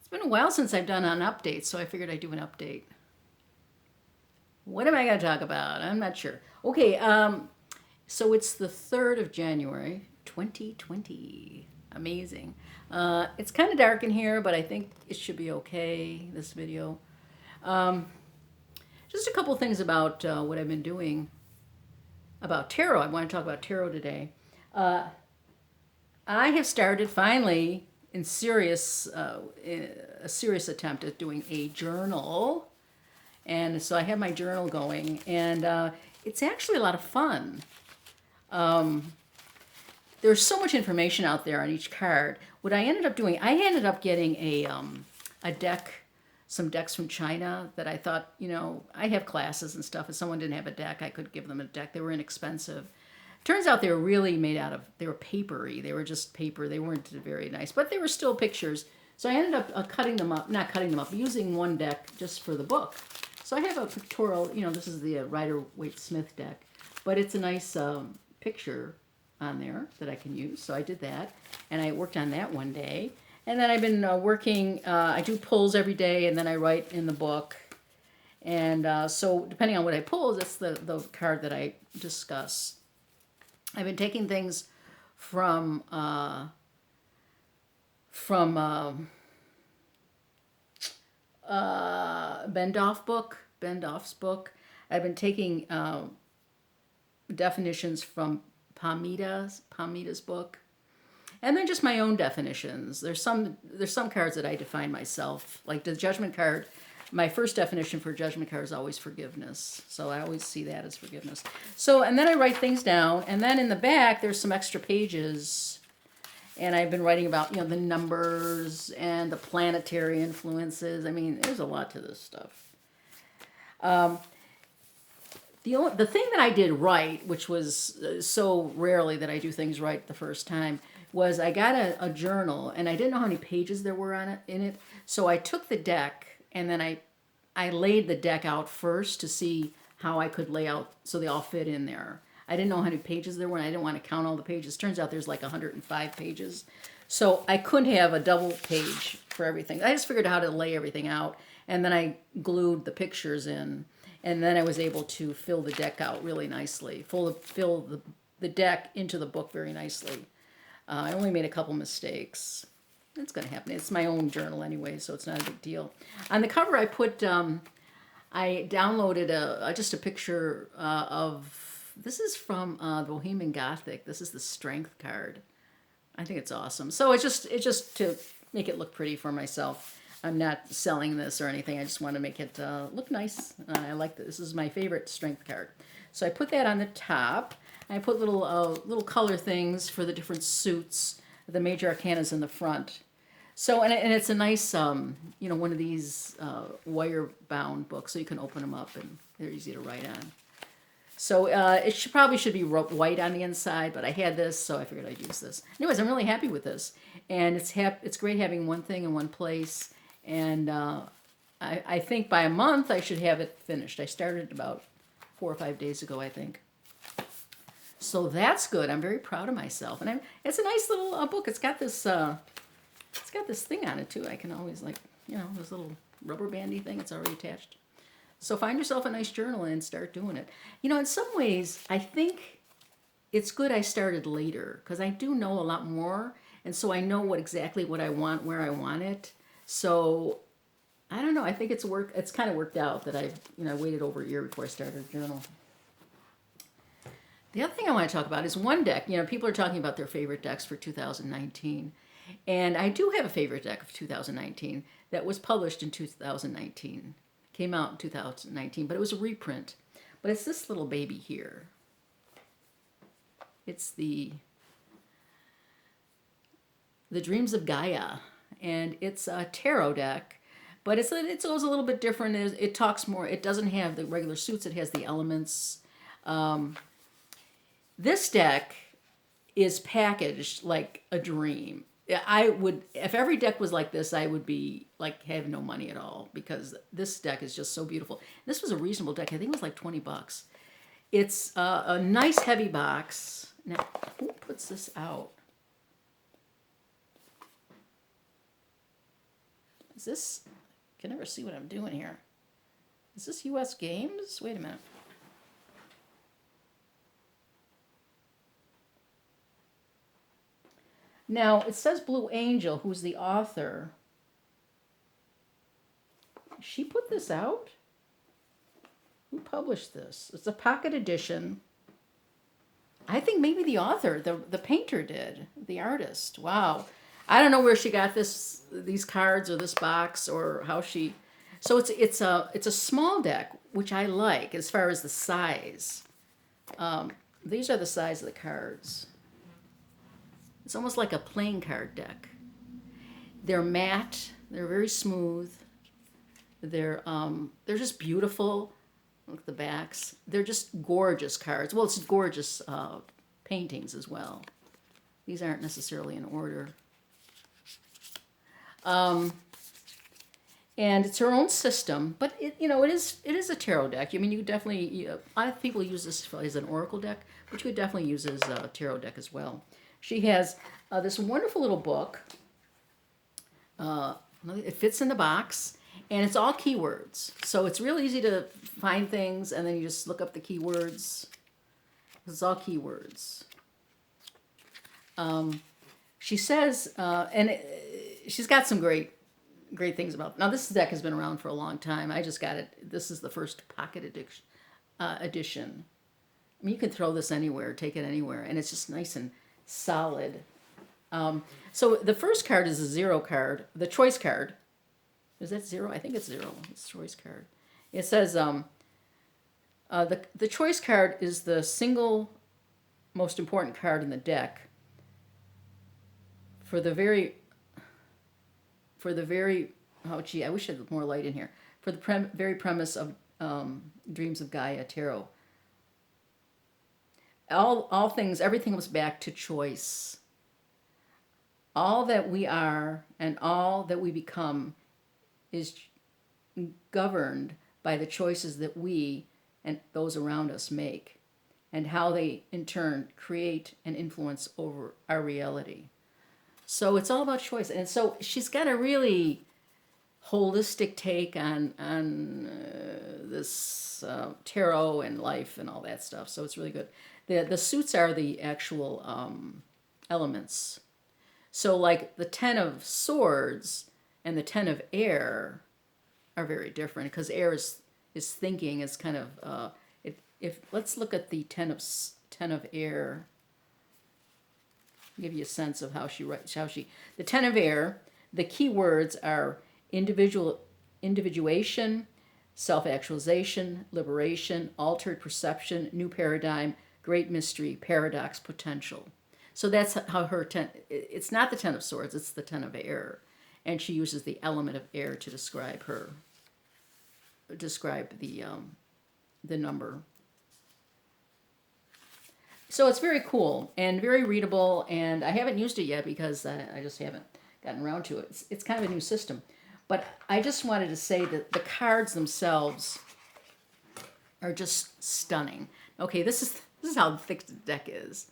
It's been a while since I've done an update, so I figured I'd do an update. What am I going to talk about? I'm not sure. Okay, so it's the 3rd of January, 2020. Amazing. It's kind of dark in here, but I think it should be okay, this video. Um, just a couple things about what I've been doing about tarot. I want to talk about tarot today. Uh, I have started finally in a serious attempt at doing a journal. And so I have my journal going, and it's actually a lot of fun. Um, there's so much information out there on each card. What I ended up doing, I ended up getting a deck, some decks from China that I thought, I have classes and stuff. If someone didn't have a deck, I could give them a deck. They were inexpensive. Turns out they were really made out of, they were papery. They were just paper. They weren't very nice, but they were still pictures. So I ended up cutting them up, not cutting them up, using one deck just for the book. So I have a pictorial, this is the Rider-Waite-Smith deck, but it's a nice picture on there that I can use. So I did that, and I worked on that one day. And then I've been working, I do pulls every day, and then I write in the book. And so depending on what I pull, that's the card that I discuss. I've been taking things from Bendoff's book. I've been taking definitions from Pamita's book, and then just my own definitions. There's some cards that I define myself, like the Judgment card. My first definition for Judgment card is always forgiveness, so I always see that as forgiveness. So, and then I write things down, and then in the back there's some extra pages. And I've been writing about, the numbers and the planetary influences. I mean, there's a lot to this stuff. The thing that I did right, which was so rarely that I do things right the first time, was I got a journal, and I didn't know how many pages there were in it. So I took the deck, and then I laid the deck out first to see how I could lay out so they all fit in there. I didn't know how many pages there were, and I didn't want to count all the pages. Turns out there's like 105 pages. So I couldn't have a double page for everything. I just figured out how to lay everything out, and then I glued the pictures in, and then I was able to fill the deck out really nicely, fill the deck into the book very nicely. I only made a couple mistakes. It's going to happen. It's my own journal anyway, so it's not a big deal. On the cover, I put, I downloaded just a picture of. This is from Bohemian Gothic. This is the Strength card. I think it's awesome. So it's just to make it look pretty for myself. I'm not selling this or anything. I just want to make it look nice. I like this. This is my favorite Strength card. So I put that on the top. I put little color things for the different suits. The major arcanas in the front. So and it's a nice one of these wire bound books, so you can open them up and they're easy to write on. So it probably should be white on the inside, but I had this, so I figured I'd use this. Anyways, I'm really happy with this, and it's great having one thing in one place. And I think by a month I should have it finished. I started about 4 or 5 days ago, I think. So that's good. I'm very proud of myself, and it's a nice little book. It's got this thing on it too. I can always this little rubber bandy thing. It's already attached. So find yourself a nice journal and start doing it. In some ways, I think it's good I started later because I do know a lot more, and so I know exactly what I want, where I want it. So I don't know. I think it's kind of worked out that I waited over a year before I started a journal. The other thing I want to talk about is one deck. People are talking about their favorite decks for 2019, and I do have a favorite deck of 2019 that was published in 2019. Came out in 2019, but it was a reprint. But it's this little baby here. It's the Dreams of Gaia, and it's a tarot deck, but it goes a little bit different. It talks more. It doesn't have the regular suits. It has the elements. This deck is packaged like a dream. I would, if every deck was like this, I would be like have no money at all because this deck is just so beautiful. This was a reasonable deck. I think it was like $20. It's a nice heavy box. Now, who puts this out? Is this, I can never see what I'm doing here. Is this US Games? Wait a minute. Now, it says Blue Angel, who's the author. She put this out? Who published this? It's a pocket edition. I think maybe the author, the painter did, the artist. Wow. I don't know where she got these cards or this box or how she. So it's a small deck, which I like as far as the size. These are the size of the cards. It's almost like a playing card deck. They're matte. They're very smooth. They're just beautiful. Look at the backs. They're just gorgeous cards. Well, it's gorgeous paintings as well. These aren't necessarily in order. And it's her own system, but it is a tarot deck. I mean, you definitely a lot of people use this as an oracle deck, but you could definitely use it as a tarot deck as well. She has this wonderful little book. It fits in the box, and it's all keywords. So it's real easy to find things, and then you just look up the keywords. It's all keywords. She says, she's got some great things about. Now this deck has been around for a long time. I just got it. This is the first pocket edition. I mean, you can throw this anywhere, take it anywhere, and it's just nice and solid. So the first card is a 0 card. The choice card. Is that 0? I think it's 0. It's choice card. It says the choice card is the single most important card in the deck. For the very oh gee, I wish I had more light in here. For the very premise of Dreams of Gaia tarot. All things, everything comes back to choice. All that we are and all that we become is governed by the choices that we and those around us make, and how they in turn create and influence over our reality. So it's all about choice. And so she's got a really holistic take on this tarot and life and all that stuff. So it's really good. The suits are the actual elements. So like the 10 of Swords and the 10 of Air are very different, because air is thinking, is kind of if let's look at the 10 of Air. Give you a sense of how she writes. The 10 of Air. The key words are individuation, self-actualization, liberation, altered perception, new paradigm, great mystery, paradox, potential. So that's how her 10. It's not the 10 of Swords. It's the 10 of Air, and she uses the element of air to describe the number. So it's very cool and very readable, and I haven't used it yet because I just haven't gotten around to it. It's kind of a new system. But I just wanted to say that the cards themselves are just stunning. Okay, this is how thick the deck is.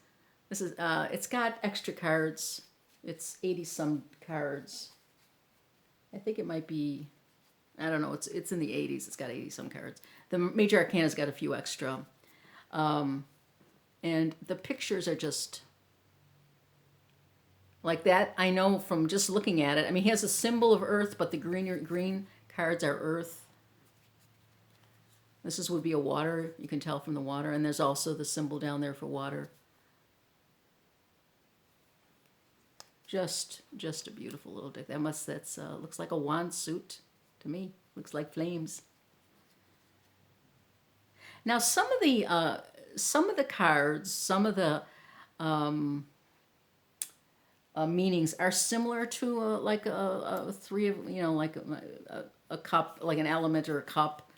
This is it's got extra cards. It's 80-some cards. I think it might be, I don't know, it's in the 80s. It's got 80-some cards. The Major Arcana's got a few extra. And the pictures are just like that. I know from just looking at it. I mean, he has a symbol of Earth, but the green cards are Earth. This would be a water. You can tell from the water. And there's also the symbol down there for water. Just a beautiful little deck. That's looks like a wand suit to me. Looks like flames. Now some of the cards, some of the meanings are similar to like a three of, like a cup, like an element or a cup,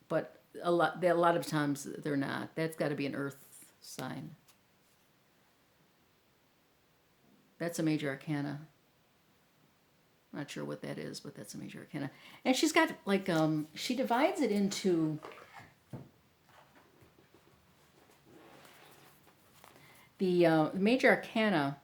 but a lot of times they're not. That's got to be an earth sign. That's a Major Arcana. Not sure what that is, but that's a Major Arcana. And she's got like she divides it into the Major Arcana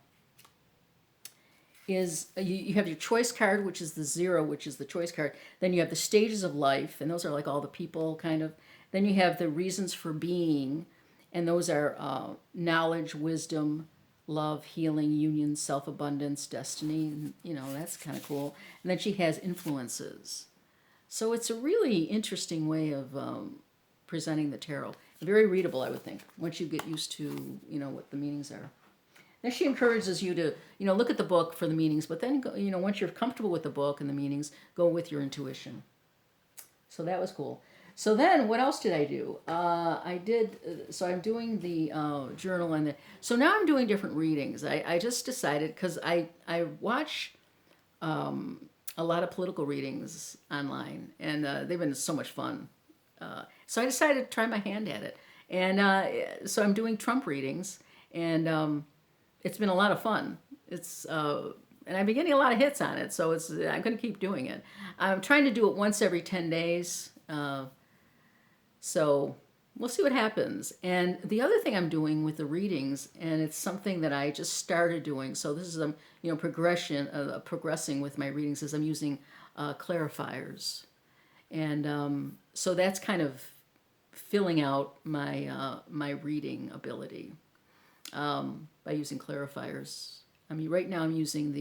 is you have your choice card, which is the 0, which is the choice card. Then you have the stages of life, and those are like all the people kind of. Then you have the reasons for being, and those are knowledge, wisdom, love, healing, union, self-abundance, destiny. And, that's kind of cool. And then she has influences. So it's a really interesting way of presenting the tarot. Very readable, I would think, once you get used to, what the meanings are. Then she encourages you to, look at the book for the meanings, but then, go, once you're comfortable with the book and the meanings, go with your intuition. So that was cool. So then, what else did I do? So I'm doing the journal, so now I'm doing different readings. I just decided, because I watch a lot of political readings online, and they've been so much fun. So I decided to try my hand at it. And so I'm doing Trump readings, and it's been a lot of fun. And I've been getting a lot of hits on it, so I'm going to keep doing it. I'm trying to do it once every 10 days. So we'll see what happens. And the other thing I'm doing with the readings, and it's something that I just started doing, so this is progressing with my readings, is I'm using clarifiers. And so that's kind of filling out my reading ability by using clarifiers. Right now I'm using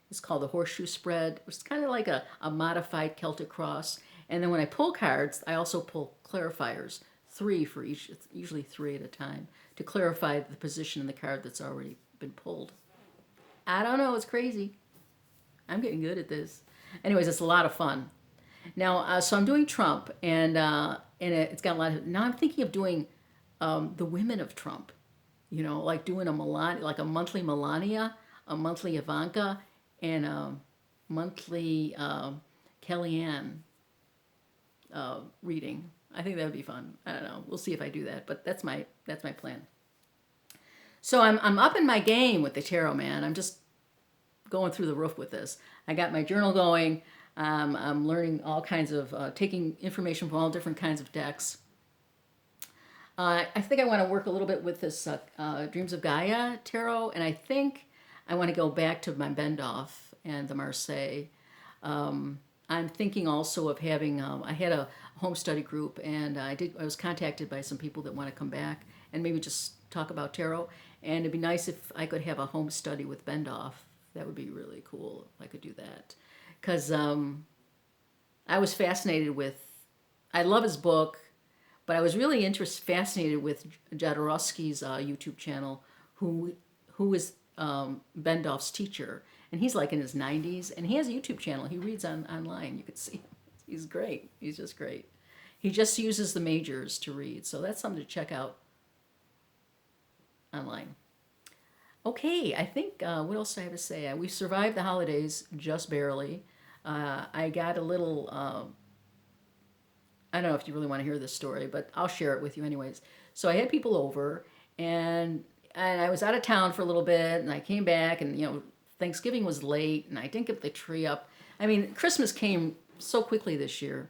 it's called the horseshoe spread, which is kind of like a modified Celtic cross. And then when I pull cards, I also pull clarifiers, 3 for each, usually 3 at a time, to clarify the position in the card that's already been pulled. I don't know, it's crazy. I'm getting good at this. Anyways, it's a lot of fun. Now, so I'm doing Trump, and it's got a lot of. Now I'm thinking of doing the women of Trump. Like doing a monthly Melania, a monthly Ivanka, and a monthly Kellyanne reading. I think that would be fun. I don't know. We'll see if I do that, but that's my plan. So I'm up in my game with the tarot, man. I'm just going through the roof with this. I got my journal going. I'm learning all kinds of taking information from all different kinds of decks. I think I want to work a little bit with this Dreams of Gaia tarot, and I think I want to go back to my Bendoff and the Marseille. I'm thinking also of having, I had a home study group, and I was contacted by some people that want to come back and maybe just talk about tarot, and it'd be nice if I could have a home study with Bendoff. That would be really cool if I could do that. Because I was fascinated with, I love his book, but I was really fascinated with Jodorowsky's YouTube channel, who is Bendoff's teacher. And he's like in his 90s, and he has a YouTube channel. He reads online. You could see him. He's great. He's just great. He just uses the majors to read. So that's something to check out online. Okay, I think, what else do I have to say? We survived the holidays just barely. I got a little, I don't know if you really want to hear this story, but I'll share it with you anyways. So I had people over, and I was out of town for a little bit, and I came back, and, Thanksgiving was late, and I didn't get the tree up. I mean, Christmas came so quickly this year.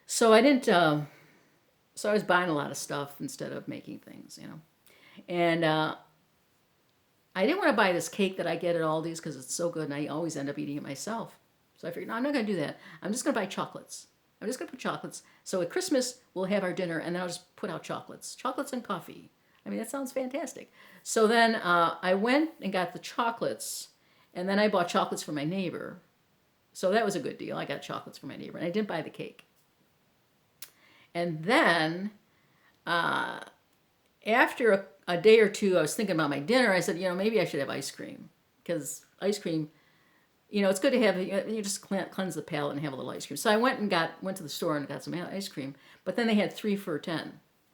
So I didn't, so I was buying a lot of stuff instead of making things, And I didn't want to buy this cake that I get at Aldi's because it's so good, and I always end up eating it myself. So I figured, no, I'm not going to do that. I'm just going to buy chocolates. I'm just going to put chocolates. So at Christmas, we'll have our dinner, and then I'll just put out chocolates. Chocolates and coffee. I mean, that sounds fantastic. So then I went and got the chocolates, and then I bought chocolates for my neighbor. So that was a good deal. I got chocolates for my neighbor, and I didn't buy the cake. And then after a day or two, I was thinking about my dinner. I said, maybe I should have ice cream, because ice cream, it's good to have, you just cleanse the palate and have a little ice cream. So I went to the store and got some ice cream, but then they had 3 for $10.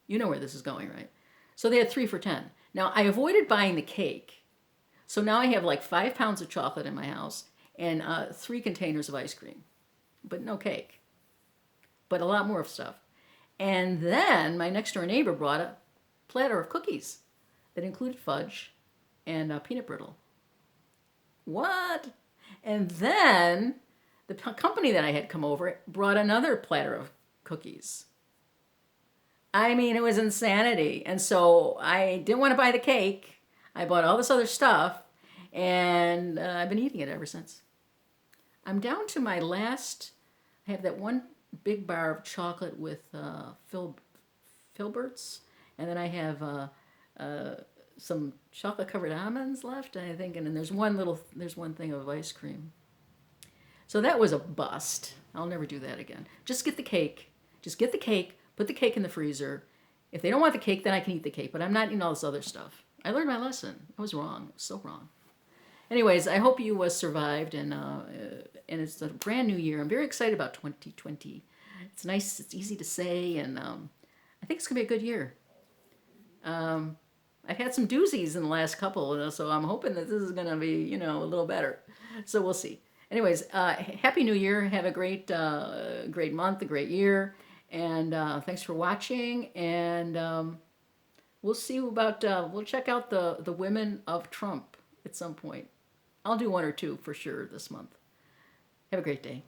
You know where this is going, right? So they had 3 for $10. Now, I avoided buying the cake. So now I have like 5 pounds of chocolate in my house and 3 containers of ice cream, but no cake, but a lot more of stuff. And then my next door neighbor brought a platter of cookies that included fudge and peanut brittle. What? And then the company that I had come over brought another platter of cookies. I mean, it was insanity. And so I didn't want to buy the cake. I bought all this other stuff. and I've been eating it ever since. I'm down to my last. I have that one big bar of chocolate with filberts, and then I have some chocolate covered almonds left. I think, and then there's one thing of ice cream. So that was a bust. I'll never do that again. Just get the cake. Just get the cake. Put the cake in the freezer. If they don't want the cake, then I can eat the cake. But I'm not eating all this other stuff. I learned my lesson. I was wrong. I was so wrong. Anyways, I hope you survived, and it's a brand new year. I'm very excited about 2020. It's nice. It's easy to say, and I think it's gonna be a good year. I've had some doozies in the last couple, so I'm hoping that this is gonna be, a little better. So we'll see. Anyways, Happy New Year. Have a great month, a great year, and thanks for watching. And we'll see about. We'll check out the women of Trump at some point. I'll do one or two for sure this month. Have a great day.